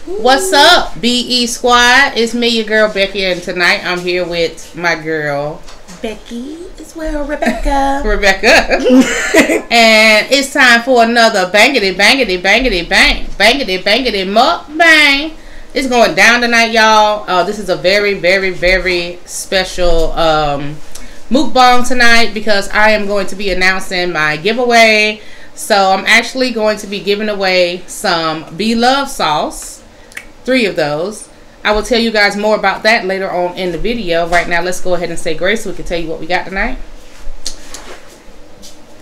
What's up, BE Squad? It's me, your girl Becky, and tonight I'm here with my girl Becky as well, Rebecca. And it's time for another bangity mukbang. It's going down tonight, y'all. This is a very special mukbang tonight because I am going to be announcing my giveaway. So I'm actually going to be giving away some BLOVE sauce. 3 of those. I will tell you guys more about that later on in the video. Right now, let's go ahead and say grace so we can tell you what we got tonight.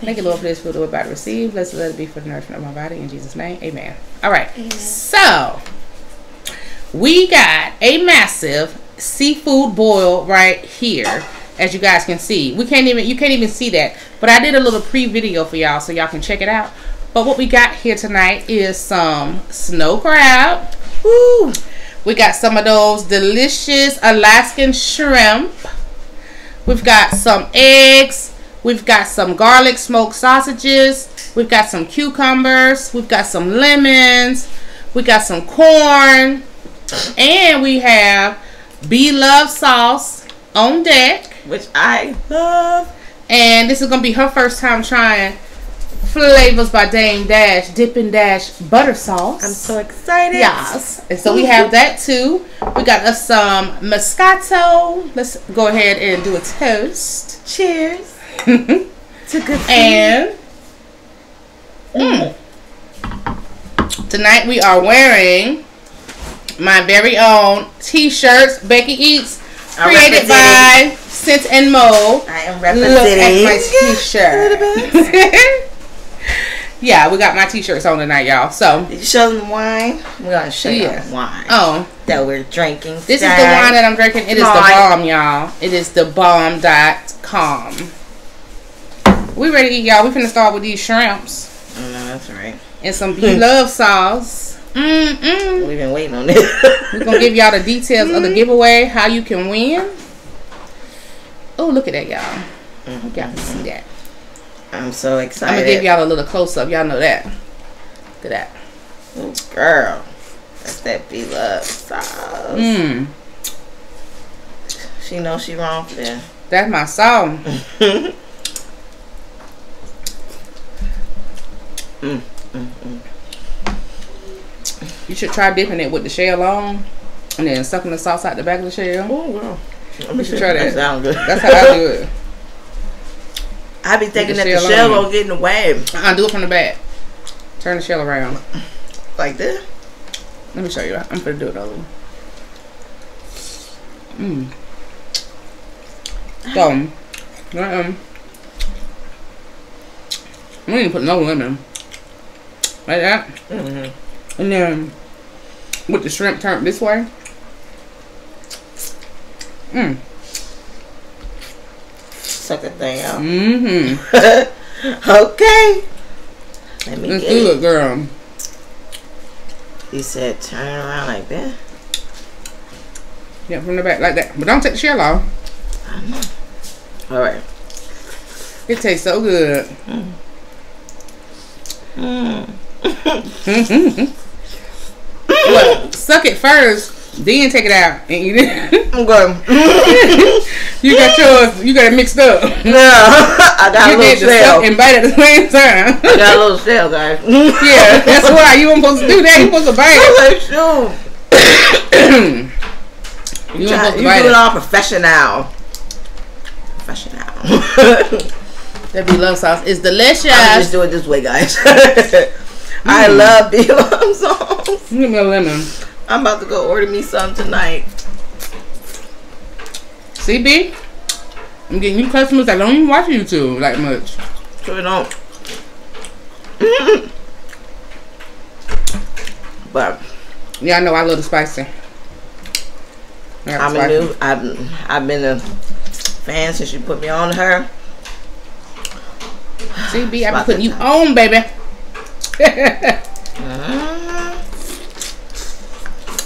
Thank you, Lord, for this food we're about to receive. Let's let it be for the nourishment of my body. In Jesus' name, amen. All right. Amen. So, we got a massive seafood boil right here. As you guys can see. You can't even see that. But I did a little pre-video for y'all so y'all can check it out. But what we got here tonight is some snow crab. Woo! We got some of those delicious Alaskan shrimp. We've got some eggs. We've got some garlic smoked sausages. We've got some cucumbers. We've got some lemons. We got some corn. And we have BLOVE sauce on deck, which I love. And this is going to be her first time trying Flavors by Dame Dash Dippin' Dash butter sauce. I'm so excited. Yes. And so we have that too. We got us some Moscato. Let's go ahead and do a toast. Cheers. To good food. And tonight we are wearing my very own t-shirts. Becky Eats, created by Scent and Mold. I am representing. Look at my t-shirt. Yeah, we got my t-shirts on tonight, y'all. So did you show them the wine? We're gonna show you the wine. Oh, that we're drinking. This is the wine that I'm drinking. It is the bomb, y'all. It is the bomb.com. We ready to eat, y'all. We finna start with these shrimps. Oh, no, that's right. And some BLOVE sauce. We've been waiting on this. We're gonna give y'all the details of the giveaway, how you can win. Oh, look at that, y'all. You got to see that. I'm so excited. I'm gonna give y'all a little close up. Y'all know that. Look at that. Oh, girl. That's that BLOVE sauce. She knows she wrong for that. That's my song. You should try dipping it with the shell on and then sucking the sauce out the back of the shell. Oh, wow. You should try that. That sounds good. That's how I do it. I be thinking that the shell gonna get in the way. Do it from the back. Turn the shell around. Like this? Let me show you. I'm gonna do it over. So, we didn't put no lemon. Like that. And then with the shrimp turned this way. Suck that thing out. Okay. Let me Let's get do it, girl. He said turn it around like that. Yeah, from the back like that. But don't take the shell off. I know. Alright. It tastes so good. Well, suck it first, then take it out and eat it. I'm good. You got yours. You got it mixed up. No, I got a little shell. And bite at the same time. I got a little shell, guys. Yeah, that's why you weren't supposed to do that. You supposed to bite it. You do it all professional. That BLOVE sauce is delicious. I'm just do it this way, guys. I love BLOVE sauce. Give me a lemon. I'm about to go order me some tonight. See, B? I'm getting you customers that don't even watch YouTube like much. Sure don't. But yeah, I know I love the spicy. I've been a fan since you put me on her. See, B, I've been putting you on, baby.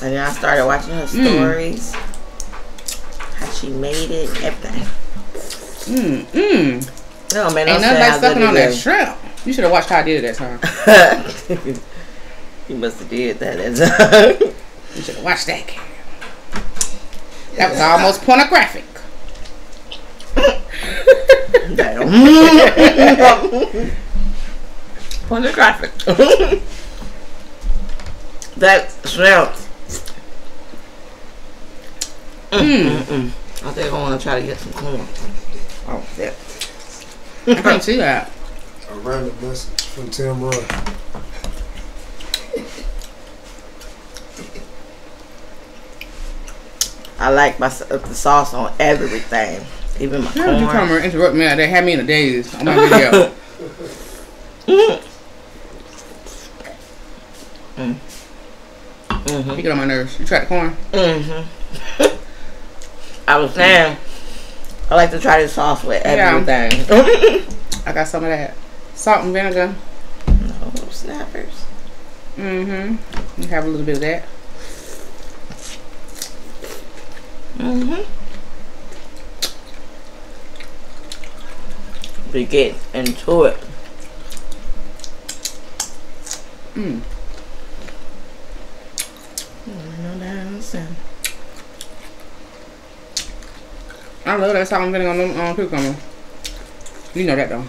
And then I started watching her stories. How she made it, everything. No, man, ain't nothing like sucking on that shrimp. You should have watched how I did it that time. You must have did that. You should have watched that game. That was almost pornographic. Damn. Pornographic. That shrimp. I think I want to try to get some corn. Oh, yeah. I can't see that. A random message from Tim Roy. I like the sauce on everything, even my corn. You come and interrupt me. They had me in a daze on my video. You get on my nerves. You tried the corn? I was saying, I like to try this sauce with everything. I got some of that. Salt and vinegar. No snappers. You have a little bit of that. We get into it. I love that salt and vinegar on cucumber. You know that though.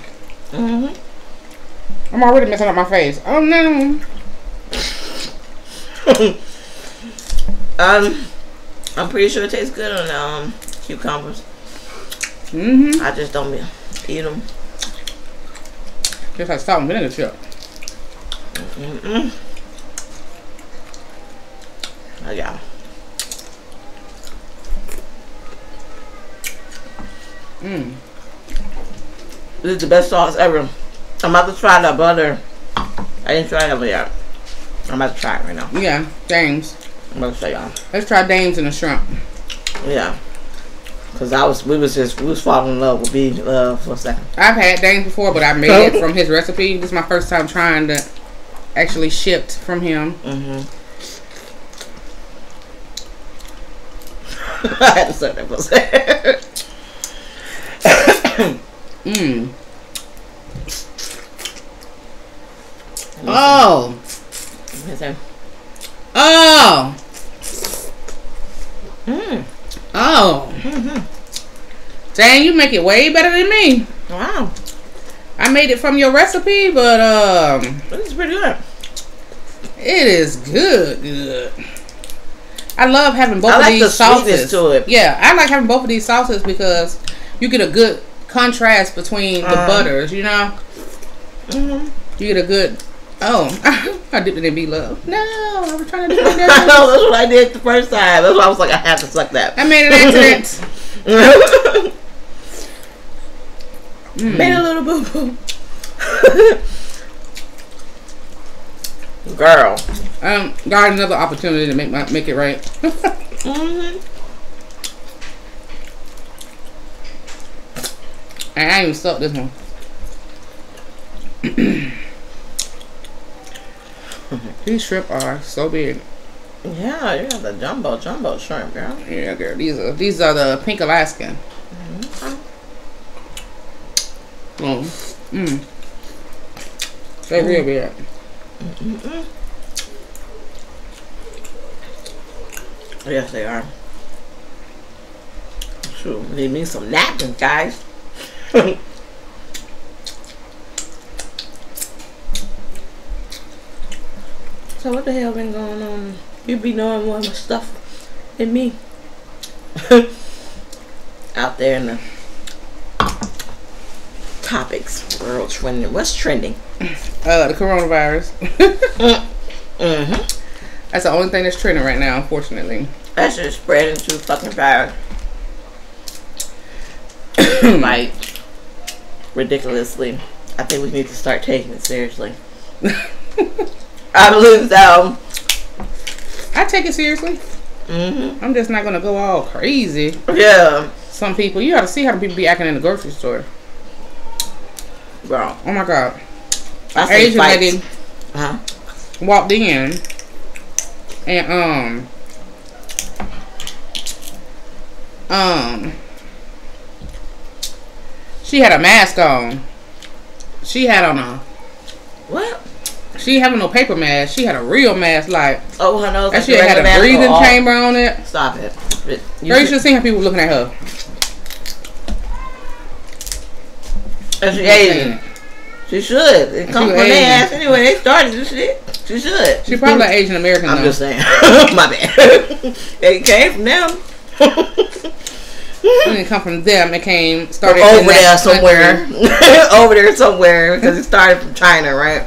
I'm already messing up my face. Oh no. I'm pretty sure it tastes good on cucumbers. I just don't eat them. Just like salt and vinegar chip. Oh, yeah. This is the best sauce ever. I'm about to try the butter. I didn't try it over yet. I'm about to try it right now. Yeah, Dames. I'm about to show y'all. Let's try Dames and the shrimp. Yeah. Cause we was falling in love with BLOVE for a second. I've had Dames before, but I made it from his recipe. This is my first time trying to actually shipped from him. I had to say that for a second. Oh. Dang, you make it way better than me. Wow. I made it from your recipe, but it's pretty good. It is good. I love having both of these sauces. To it. Yeah, I like having both of these sauces because you get a good contrast between the butters, you know? You get a good... Oh, I dipped it in BLOVE. No, I was trying to do that. I know, that's what I did the first time. That's why I was like, I have to suck that. I made an accident. Made a little boo-boo. Girl. Got another opportunity to make it right. And I ain't even stuck this one. These shrimp are so big. Yeah, you got the jumbo shrimp, girl. Yeah, girl. These are the pink Alaskan. They real big. Yes, they are. Sure, we need me some napkins, guys. So what the hell been going on? You be knowing more of my stuff than me. Out there in the topics, world trending. What's trending? The coronavirus. That's the only thing that's trending right now, unfortunately. That shit is spreading too fucking fast. Like, ridiculously. I think we need to start taking it seriously. I believe so. I take it seriously. I'm just not gonna go all crazy. Yeah. Some people, you gotta see how the people be acting in the grocery store. Bro. Oh my god. Asian lady walked in and she had a mask on. She had on a She ain't having no paper mask. She had a real mask, like. Oh, her nose. That shit had a breathing chamber on it. Stop it. You should have seen how people were looking at her. And she Asian. She should. It comes from their ass anyway. They started this shit. She should. She probably Asian American. I'm just saying. My bad. It came from them. It didn't come from them. It started over there somewhere. Over there somewhere, because it started from China, right?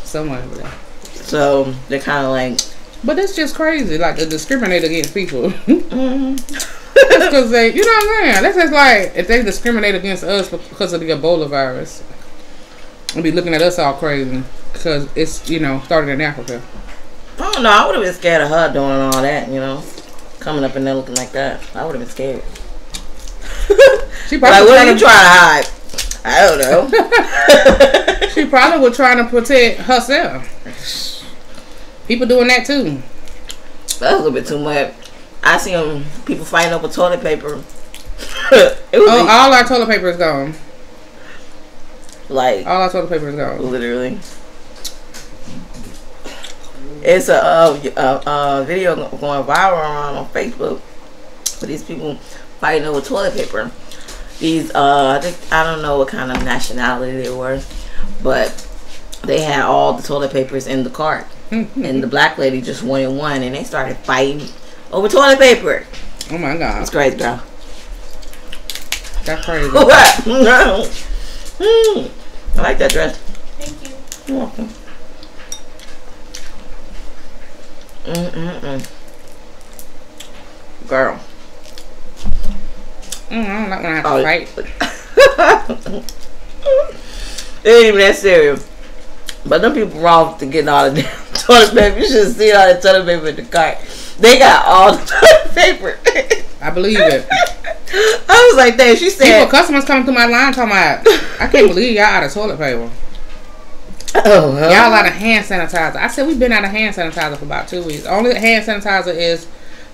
Somewhere over there. So they're kind of like. But it's just crazy, like to discriminate against people. That's because they, you know what I'm saying? That's just like if they discriminate against us because of the Ebola virus, and be looking at us all crazy because it's started in Africa. I don't know. I would have been scared of her doing all that. Coming up in there looking like that. I would have been scared. She probably like, what are you trying to hide? I don't know. She probably was trying to protect herself. People doing that too. That's a little bit too much. I seen people fighting over toilet paper. All our toilet paper is gone. Like all our toilet paper is gone. Literally. It's a video going viral on Facebook for these people fighting over toilet paper. These I don't know what kind of nationality they were, but they had all the toilet papers in the cart. And the black lady just wanted one, and they started fighting over toilet paper. Oh my god. It's crazy, girl. That's crazy. What? No. I like that dress. Thank you. You're welcome. Girl. I don't like when I have to fight. It ain't even that serious. But them people wrong to getting all the damn toilet paper. You should see all the toilet paper in the cart. They got all the toilet paper. I believe it. I was like, "Damn!" She said, "People, customers coming through my line talking about, I can't believe y'all out of toilet paper. Oh, y'all out of hand sanitizer." I said, "We've been out of hand sanitizer for about 2 weeks. Only hand sanitizer is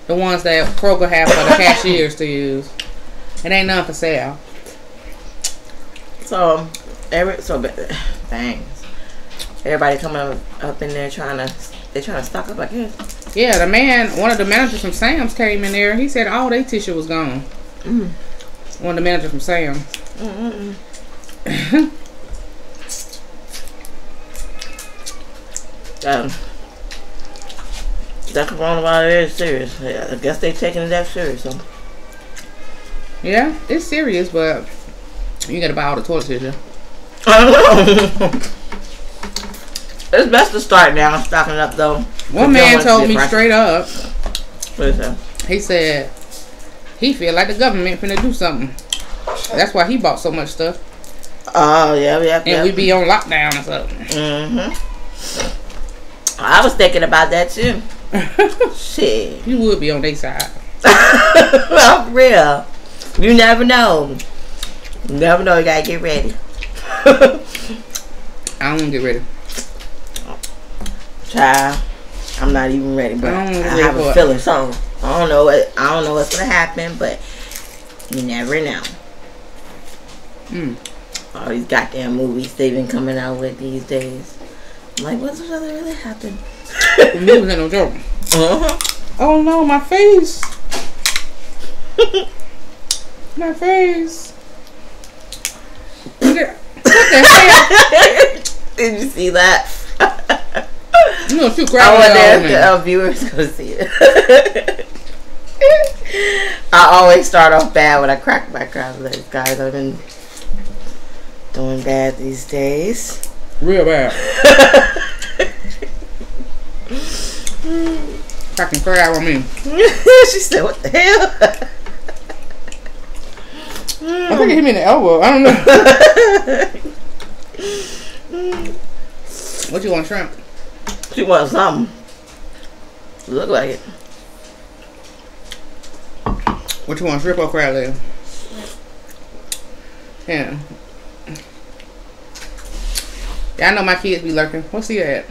the ones that Kroger have for the cashiers to use. It ain't none for sale." So thanks. Everybody coming up in there trying to stock up, I guess. Yeah, one of the managers from Sam's came in there. He said all their tissue was gone. One of the managers from Sam's. That coronavirus is serious. Yeah, I guess they taking it that serious. So. Yeah, it's serious, but you gotta buy all the toilet tissue. I don't know. It's best to start now, stocking up though. One man told me straight up. What is that? He said he feel like the government finna do something. That's why he bought so much stuff. Oh yeah. And we be on lockdown or something. I was thinking about that too. Shit. You would be on their side. Well, for real. You never know. You never know. You gotta get ready. I don't want to get ready. Child, I'm not even ready, but I have a feeling something. I don't know what's gonna happen, but you never know. All these goddamn movies they've been coming out with these days. I'm like, what's really really happen? Movies ain't no joke. Oh no, my face. My face. What the hell? Did you see that? You know, you I wonder if the viewers gonna see it. I always start off bad when I crack my crowd legs, guys. I've been doing bad these days. Real bad. Cracking crab on me. She said, "What the hell?" I think it hit me in the elbow. I don't know. What you want, shrimp? She wants something. Look like it. What you want, shrimp or crab leg? Yeah. Yeah, I know my kids be lurking. What's she at?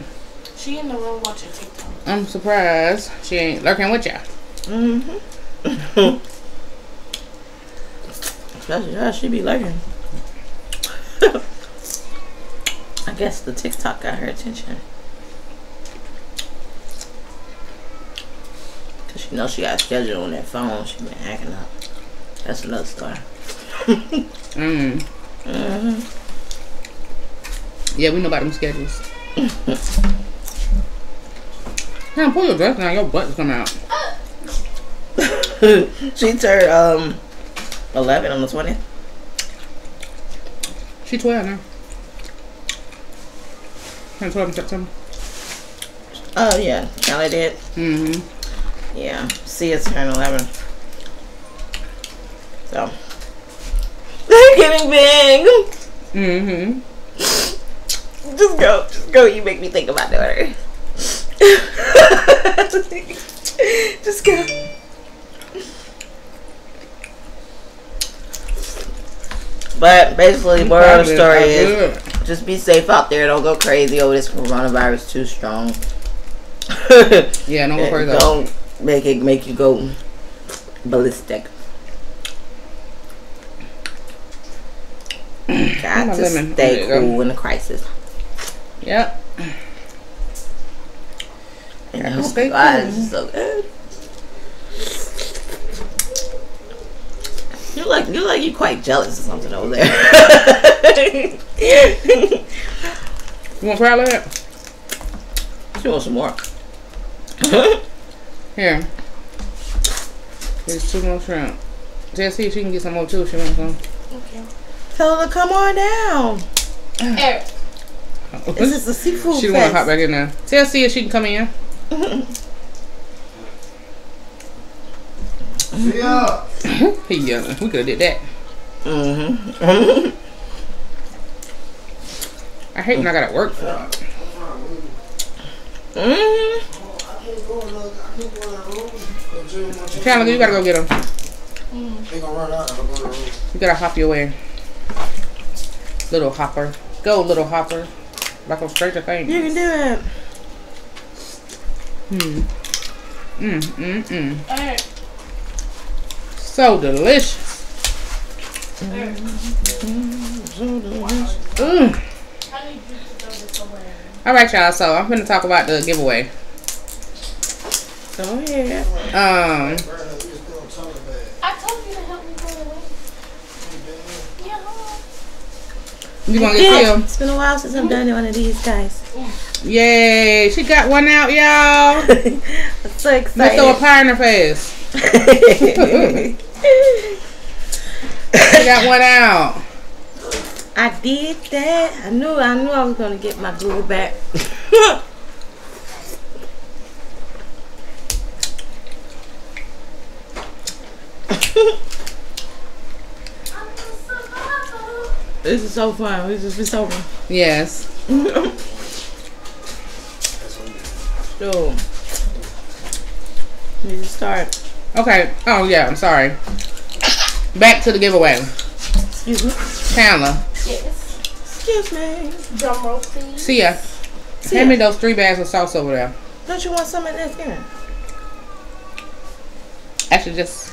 She in the room watching TikTok. I'm surprised she ain't lurking with y'all. Especially her, she be lurking. I guess the TikTok got her attention. You know, she got a schedule on that phone. She been hacking up. That's another story. Yeah, we know about them schedules. Now pull your dress down. Your butt is coming out. She turned 11 on the 20th. She 12 now. Turned 12 in September. Oh yeah, Kelly did. Yeah, see, it's turned 11. So they're getting big. Just go. You make me think about daughter. Just go. But basically, moral of the story is just be safe out there. Don't go crazy over this coronavirus too strong. Yeah, don't go crazy. Don't make you go ballistic. Got to stay cool in the crisis. Yep. And I hope you guys are so good. You quite jealous or something over there. You want crab leg? She wants some more. Here. There's 2 more shrimp. Just see if she can get some more too if she wants some. Okay. Tell her to come on down. Eric. This is a seafood She want to hop back in there. Tell see if she can come in. Yeah. He yelling. We could have did that. I hate when I gotta work for it. Chandler, you gotta go get him. They gonna run out. You gotta hop your way. Little hopper. Go, little hopper. Like I'm straight to things. You can do it. Eric. So delicious. I need you to throw this away. Alright, y'all. So I'm gonna talk about the giveaway. Go ahead. I told you to help me throw it away. Yeah. You gonna get killed? It's been a while since I've done one of these, guys. Yay! She got one out, y'all. I'm so excited. Let's throw a pie in her face. She got one out. I did that. I knew I was gonna get my groove back. This is so fun. We just be so fun. Yes. So, we just start. Okay. Oh yeah. I'm sorry. Back to the giveaway. Excuse me. Chandler. Yes. Excuse me. Drum roll, please. See ya. Hand me those 3 bags of sauce over there. Don't you want some of that skin? Actually, just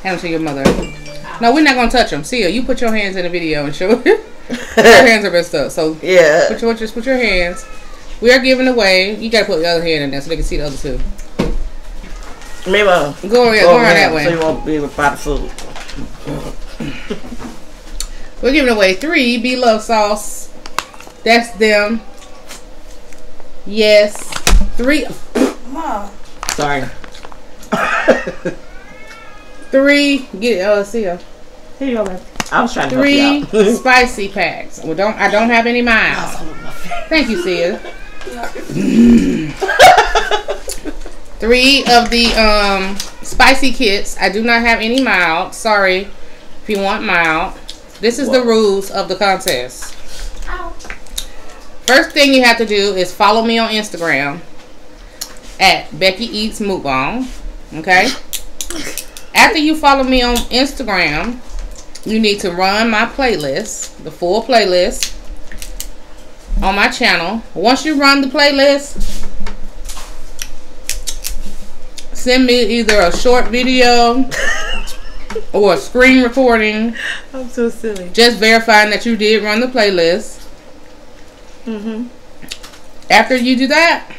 hand them to your mother. No, we're not gonna touch them. See ya. You put your hands in the video and show. Your hands are messed up. So Yeah. put your hands. We are giving away. You gotta put the other hand in there so they can see the other 2. Maybe Go around that way. so you won't be able to buy the food. We're giving away 3 BLOVE sauce. That's them. Yes. 3. Mom. Sorry. 3. Get see ya. Here you go, man. I was trying to 3 help you out. spicy packs. Well, I don't have any mild. Thank you, Sia. 3 of the spicy kits. I do not have any mild. Sorry if you want mild. This is the rules of the contest. Ow. First thing you have to do is follow me on Instagram at Becky Eats Mukbang. Okay? After you follow me on Instagram, you need to run my playlist, the full playlist, on my channel. Once you run the playlist, send me either a short video or a screen recording. I'm so silly. Just verifying that you did run the playlist. After you do that,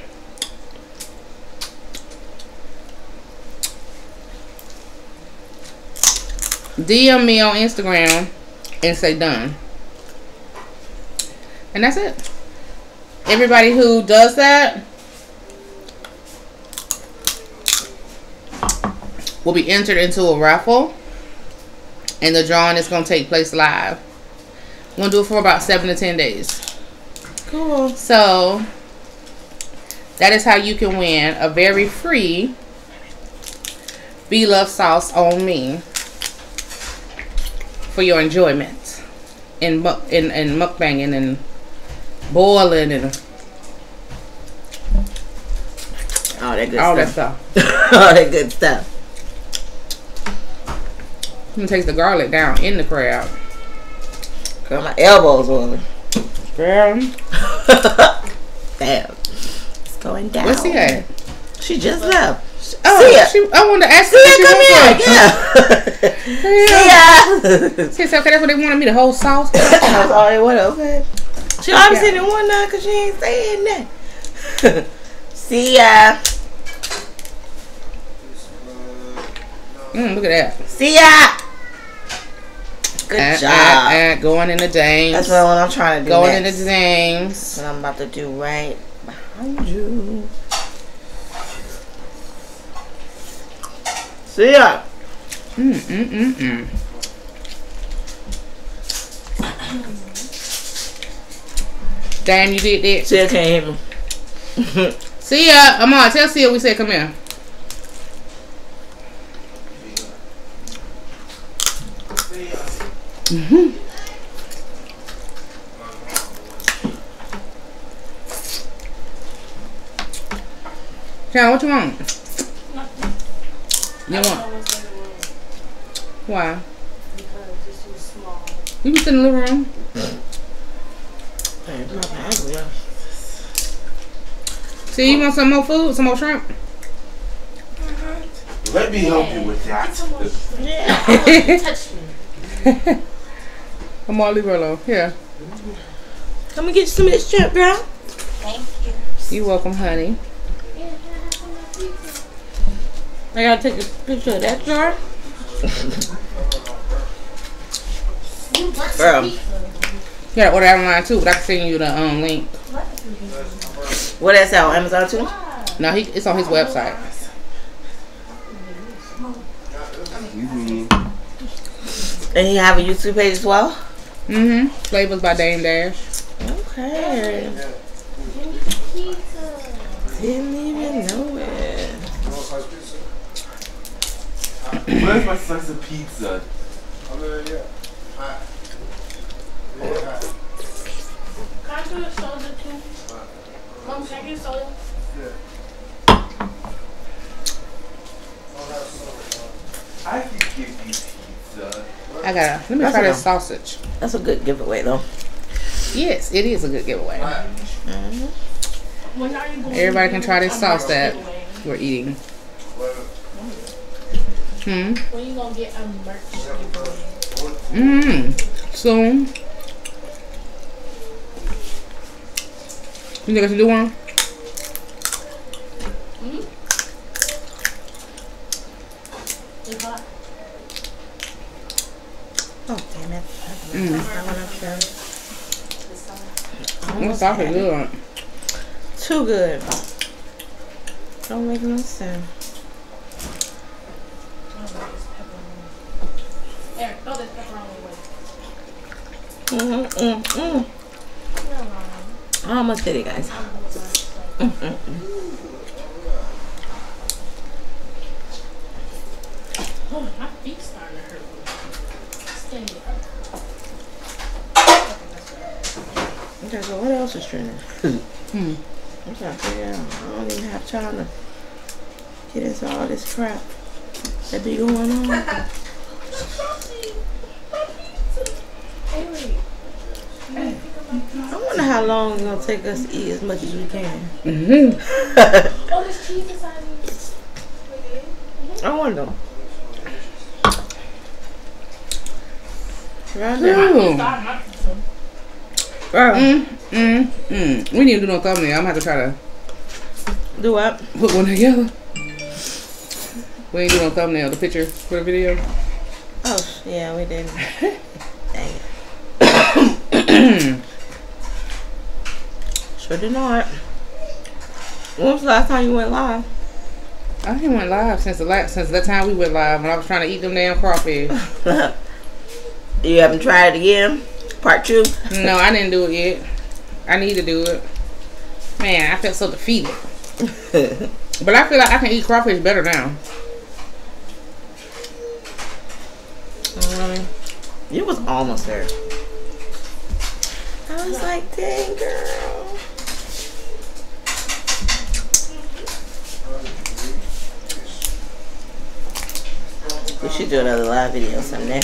DM me on Instagram and say done. And that's it. Everybody who does that will be entered into a raffle. And the drawing is going to take place live. We're going to do it for about 7 to 10 days. Cool. So, that is how you can win a very free BLOVE sauce on me for your enjoyment in mukbanging and boiling and all that good all stuff. that stuff. All that good stuff. I'm gonna take the garlic down in the crab. Girl, my elbows on. Girl. Damn. It's going down. Where's she at? She just left. Oh, I wanted to ask her. Come here. Yeah. She said, okay, that's what they wanted me to hold sauce. That's all they wanted, okay. She obviously didn't want none because she ain't saying that. See ya. Look at that. See ya. Good job. Going in the dings. That's what I'm trying to do. Going in the dings. That's what I'm about to do right behind you. See ya. Damn, you did that. Sia can't hear me. See ya. Amon, tell Sia we said come here. John, what you want? You want? Why? Because it's too small. You can sit in the living room. See, you want some more food? Some more shrimp? Let me help you with that. Yeah. Touch me. Come on, leave her alone. Here. Come and get some of this shrimp, girl. Thank you. You're welcome, honey. I gotta take a picture of that jar. Girl. You gotta order that online too, but I can send you the link. What that's out on Amazon too? No, it's on his website. And he have a YouTube page as well? Flavors by Dame Dash. Okay. Didn't even know it. Where's my slice of pizza? Can I do a soda too? Mom, can I get soda? I can give you pizza. Let me try this sausage. That's a good giveaway though. Yes, it is a good giveaway. When are you going Everybody can try this sauce that we're eating. When you gonna get a merch giveaway? Soon. You think I should do one? It's hot. Oh damn it. This sauce is good. Too good. Don't make no sense. There, throw this pepperoni away. I almost did it, guys. Oh, my feet starting to hurt. Stand it up. Okay, so what else is trending? I'm trying to figure out. I don't even have time to get into all this crap that be going on. I wonder how long it's gonna take us to eat as much as we can. Oh, there's cheese inside of it. I wonder. Right there. Girl. We need to do no thumbnail. I'm gonna have to try to Do what? put one together. We ain't do no thumbnail. The picture for the video. Oh, Yeah, we didn't. Dang it. Sure did not. When was the last time you went live? I ain't went live since the time we went live when I was trying to eat them damn crawfish. You haven't tried it again? Part 2? No, I didn't do it yet. I need to do it. Man, I felt so defeated. But I feel like I can eat crawfish better now. You was almost there. I was like, dang, girl. We should do another live video someday.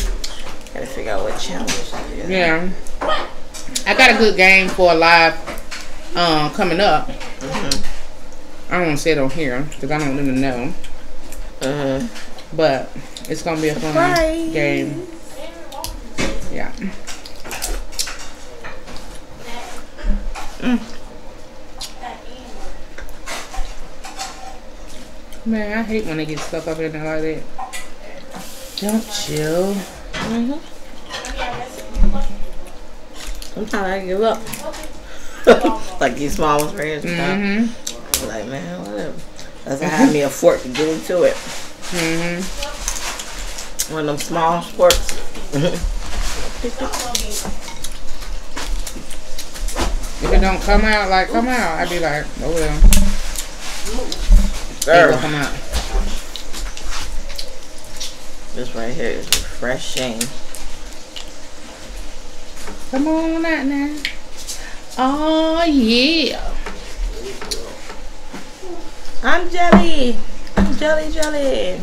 Gotta figure out what challenge to do. Yeah. I got a good game for a live coming up. I don't want to say it on here because I don't want them to know. But it's going to be a fun game. Yeah. Man, I hate when they get stuff up in there like that. Don't chill. Sometimes I give up. Like these small ones right here. Like, man, whatever. That's why I had me a fork to get into it. One of them small forks. If it don't come out, I'd be like, oh well. It will come out. This right here is refreshing. Come on out now. Oh yeah. I'm jelly. I'm jelly.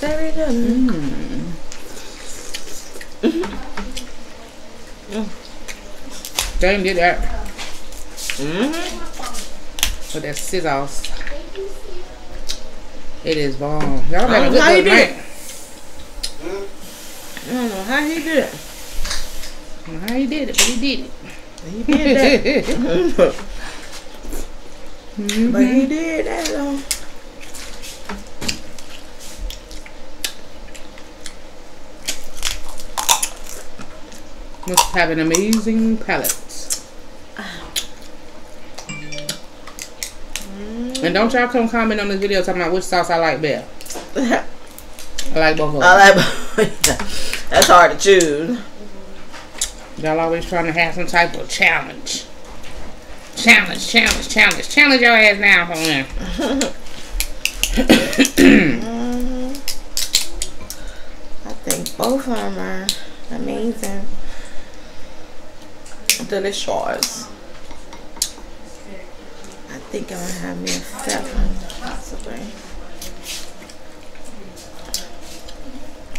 Very good. Dang did that. With that scissors. It is bomb. Y'all got a good night. I don't know how he did it. I don't know how he did it, but he did it. He did that. But he did that though. Must have an amazing palate. And don't y'all come comment on this video talking about which sauce I like better. I like both of them. That's hard to choose. Y'all always trying to have some type of challenge. Challenge your ass now, homie. I think both of them are amazing. Delicious. I think I'm gonna have me a fat one, possibly.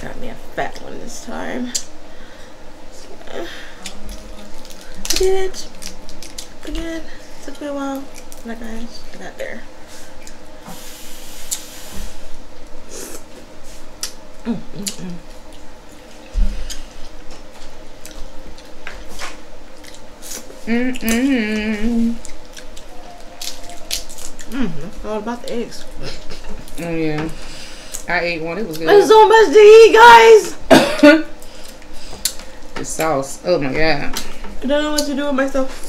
Got me a fat one this time. I did it. Again, took me a while. But guys, I got there. That's all about the eggs. Oh yeah, I ate one. It was good. There's so much to eat, guys. The sauce. Oh my god. I don't know what to do with myself.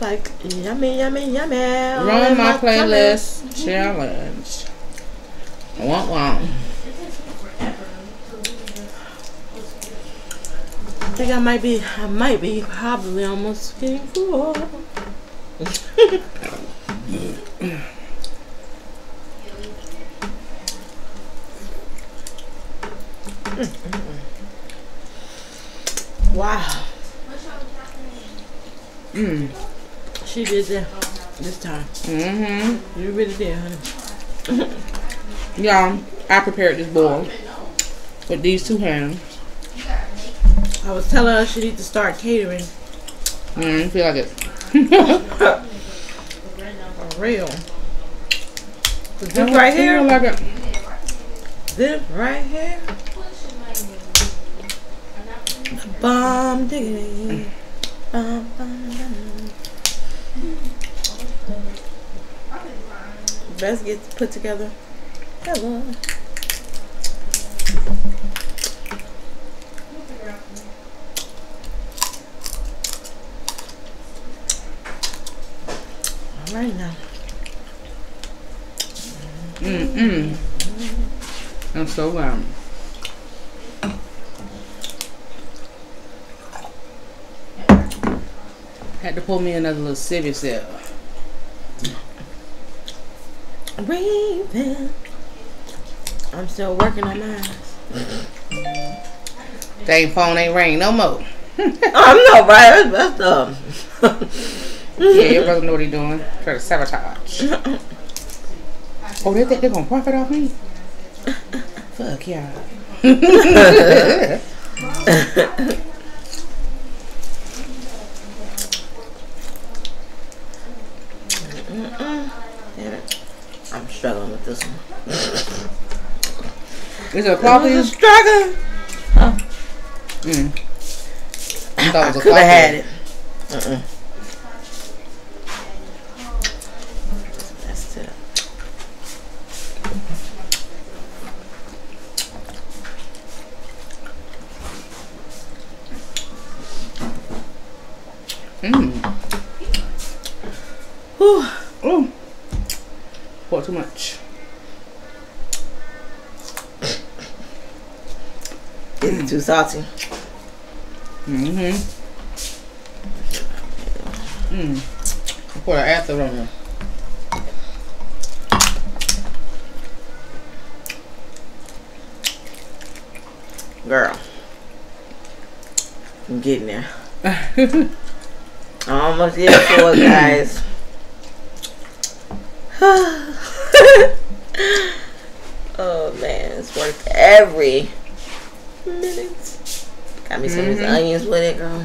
Like yummy. Run my playlist challenge. Wow. I think I might be probably almost getting full. Wow. She did that this time. You really did, honey. Y'all, I prepared this bowl with these two hands. I was telling her she needs to start catering. Feel like it. For real. This right here. Like it. This right here. Bomb diggity. Bum, bum, bum. Best get put together. Hello. All right now. I'm so had to pull me another little sippy sip. Raven. I'm still working on mine. Dang phone ain't ring no more. I know, right? That's Yeah, your brother know what he doing. Try to sabotage. Oh, they think they're gonna profit off me? Fuck y'all. I'm struggling with this one. Is it a coffee? Struggle. Huh? I thought it was a could have had it. That's it. Ooh. Pour too much. Is it too salty? Pour the after on there. Girl. I'm getting there. I'm almost there for it, guys. Oh man, it's worth every minute. Got me some of these onions with it, girl.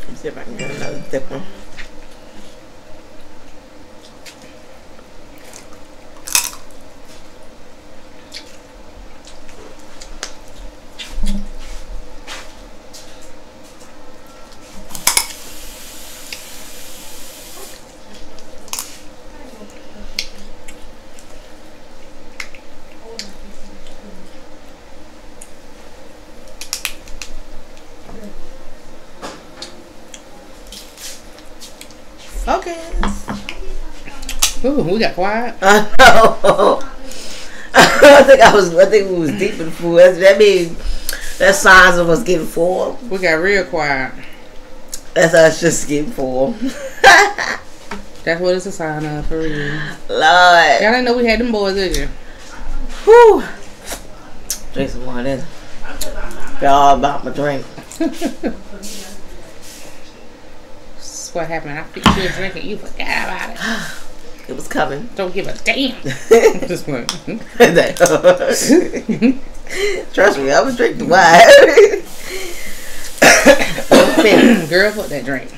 Let's see if I can get another thick one. Focus. Ooh, we got quiet. I know. I think we was deep in the food. That means that signs of us getting full. We got real quiet. That's us just getting full. That's what it's a sign of, for real. Lord. Y'all didn't know we had them boys, did you? Whew. Drink some more of this. Be all about my drink. That's what happened. I fixed you a drink and you forgot about it. It was coming. Don't give a damn. Just went. Trust me, I was drinking wine. Girl, fuck that drink.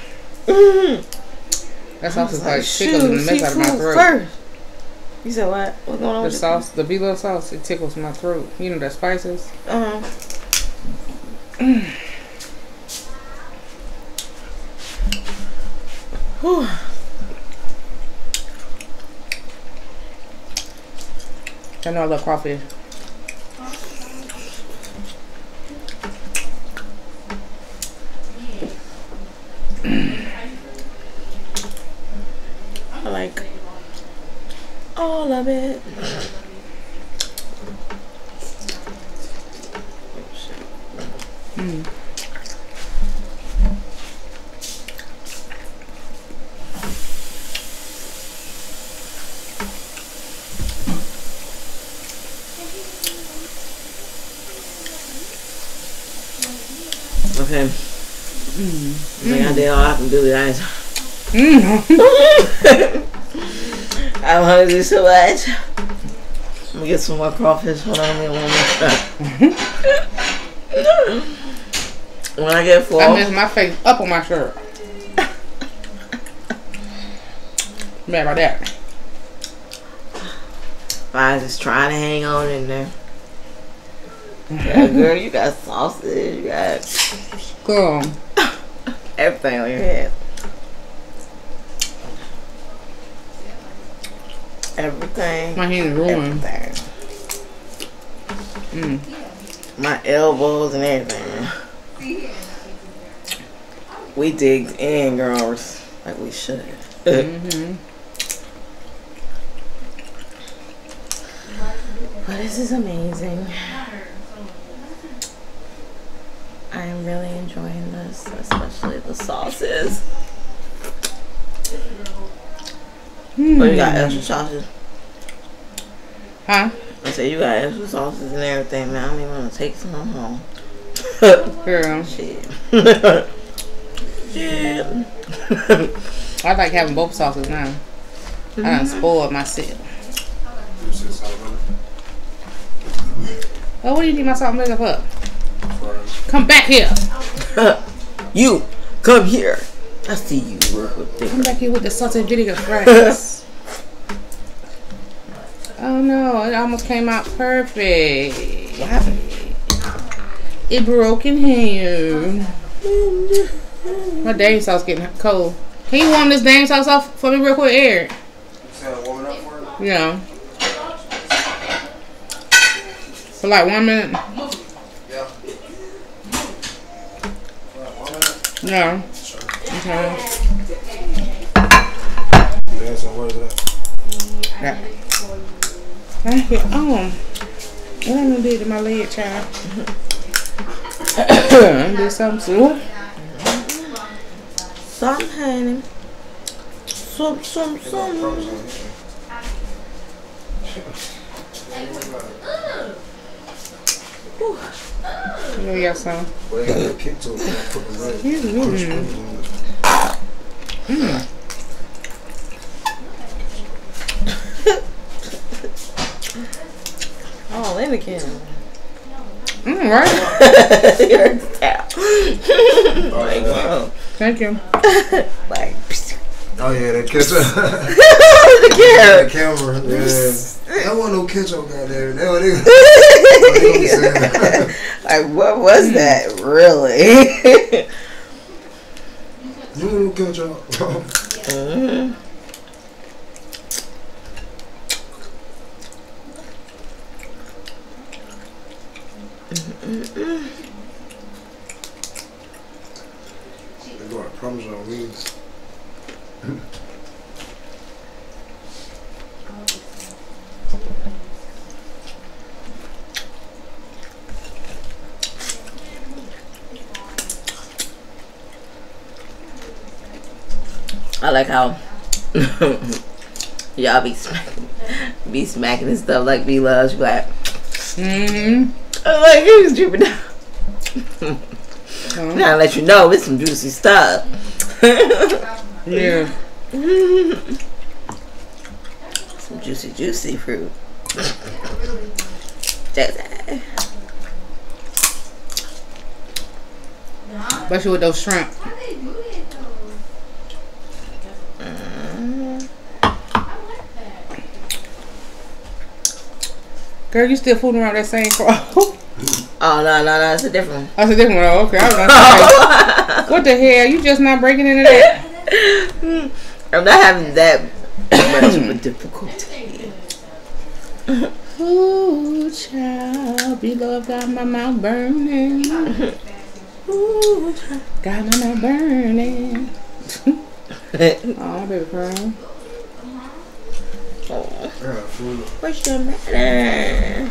That sauce is like tickles in the mess out of my throat. First. You said what? What's going on? The sauce, the BLOVE sauce, it tickles my throat. You know that spices. I know I love crawfish. I like all of it. Okay. I did all I can do, guys. I I'm hungry so much. Let me get some more crawfish. Hold on, let me one more. When I get full, I messed my face up on my shirt. Mad about that. I was just trying to hang on in there. Yeah, girl, you got sausage, you got Girl. everything on your head. Everything. My hand is ruined. Everything. My elbows and everything. We digged in, girls, like we should. But this is amazing. I am really enjoying this, especially the sauces. Oh, you got extra sauces? Huh? I said you got extra sauces and everything, man. I don't even want to take some home. Girl. Shit. Shit. I like having both sauces now. I done spoiled myself. Oh, what do you need my salt and vinegar for? Come back here. You, come here. I see you. Come back here with the salt and vinegar fries. Oh no, it almost came out perfect. What happened? It broke in here. My dang sauce getting cold. Can you warm this dang sauce off for me real quick, Eric? Yeah. For like 1 minute. Yeah. Okay. Yeah. Thank you. Oh. What I'm gonna do to my leg, child? Do something soon. Some honey. Some. Let me get some. Oh, in the can. Right. You're tap. Like, wow. Thank you. Like, oh yeah, that ketchup. the The camera. Yeah. That wasn't no ketchup, goddamn. That was like, what was that, really? You want no ketchup? They got Parmesan wings. I like how y'all be smacking and stuff like BLOVE. Like, like he was dripping down. Now I let you know it's some juicy stuff. Yeah. Some juicy fruit. Especially with those shrimp. Girl, you still fooling around that same crow? Oh, no, it's a different one. That's a different one. Oh, okay. I was gonna say, what the hell? You just not breaking into that? I'm not having that much of a difficulty. Ooh, child, BLOVE got my mouth burning. Ooh, got my mouth burning. Oh, baby crying. What's your matter?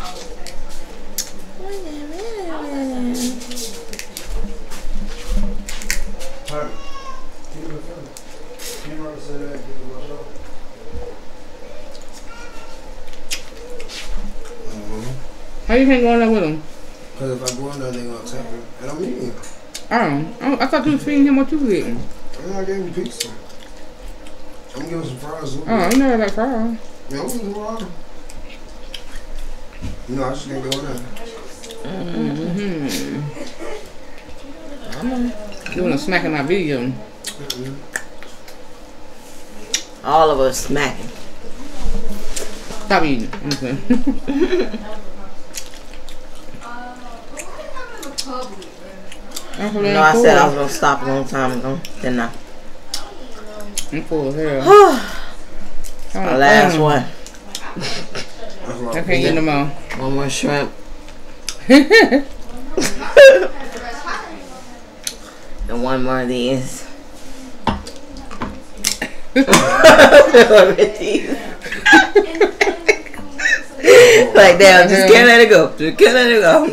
How you can't go in there with him? Because if I go in there, they're going to attack him. And I'm eating. Oh, I thought you was feeding him what you was eating. I gave him pizza. I'm giving some fries. Oh, you know I like fries. No, it's wrong. No, I just can't go in there. Doing a smack in my video. All of us smacking. Stop eating. Okay. No, I said I was gonna stop a long time ago. Didn't I? I'm full of hell. My last one. I can't eat no more. One more shrimp. And one more of these. Like damn, just can't let it go. Just can't let it go.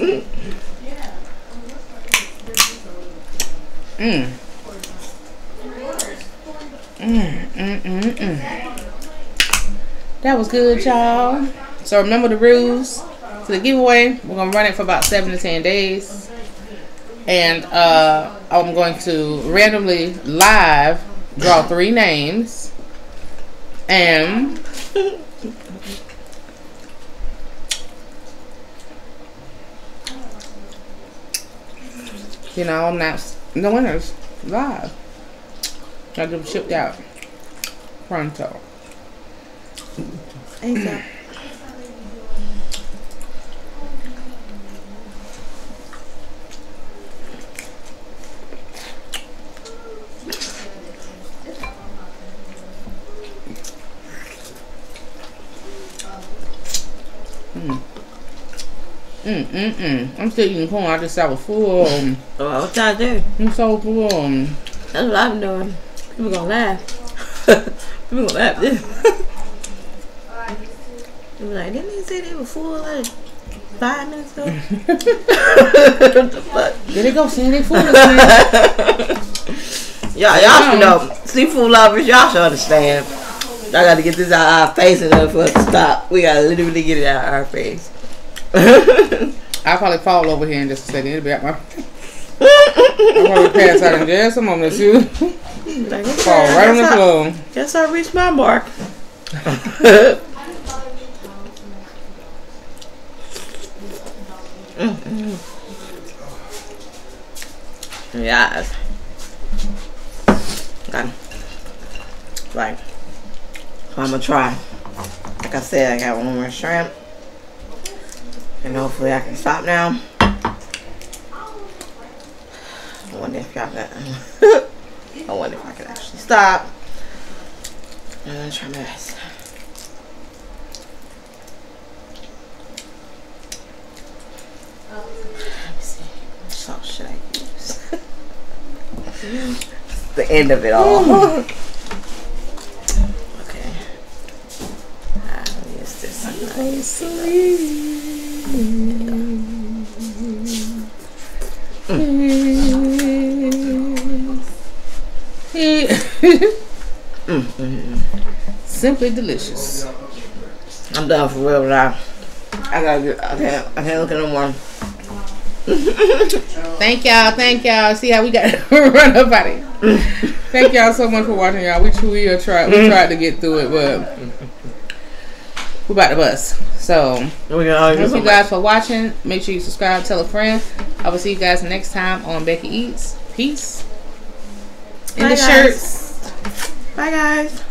That was good, y'all. So remember the rules for the giveaway. We're gonna run it for about 7 to 10 days, and I'm going to randomly live draw 3 names, and you know, announce the winners live. Got them shipped out pronto. ASAP. I'm still eating corn. I just I was full. Oh, what y'all do? I'm so full. That's what I've been doing. People gonna laugh. People gonna laugh. They be like, didn't they say they were full like 5 minutes ago? What the fuck? There they go, saying they full. Y'all should know. Seafood lovers, y'all should understand. Y'all gotta get this out of our face in order for us to stop. We gotta literally get it out of our face. I'll probably fall over here in just a second. It'll be at my. I'll probably pass out in just a moment or two. Like, okay, Fall right on the floor. Guess I reached my mark. Yes. Okay. Right. So I'm gonna try. Like I said, I got one more shrimp. And hopefully I can stop now. I wonder if y'all got I wonder if I can actually stop. I'm gonna try my best. Let me see. What salt should I use? The end of it all. Okay. I'll use this. Simply delicious. I'm done for real now. I can't look at no more. Thank y'all. See how we got to run up out of here. Thank y'all so much for watching, y'all. We tried to get through it, but we're about to bust. So thank you guys for watching. Make sure you subscribe, tell a friend. I will see you guys next time on Becky Eats. Peace. In the shirts. Bye guys.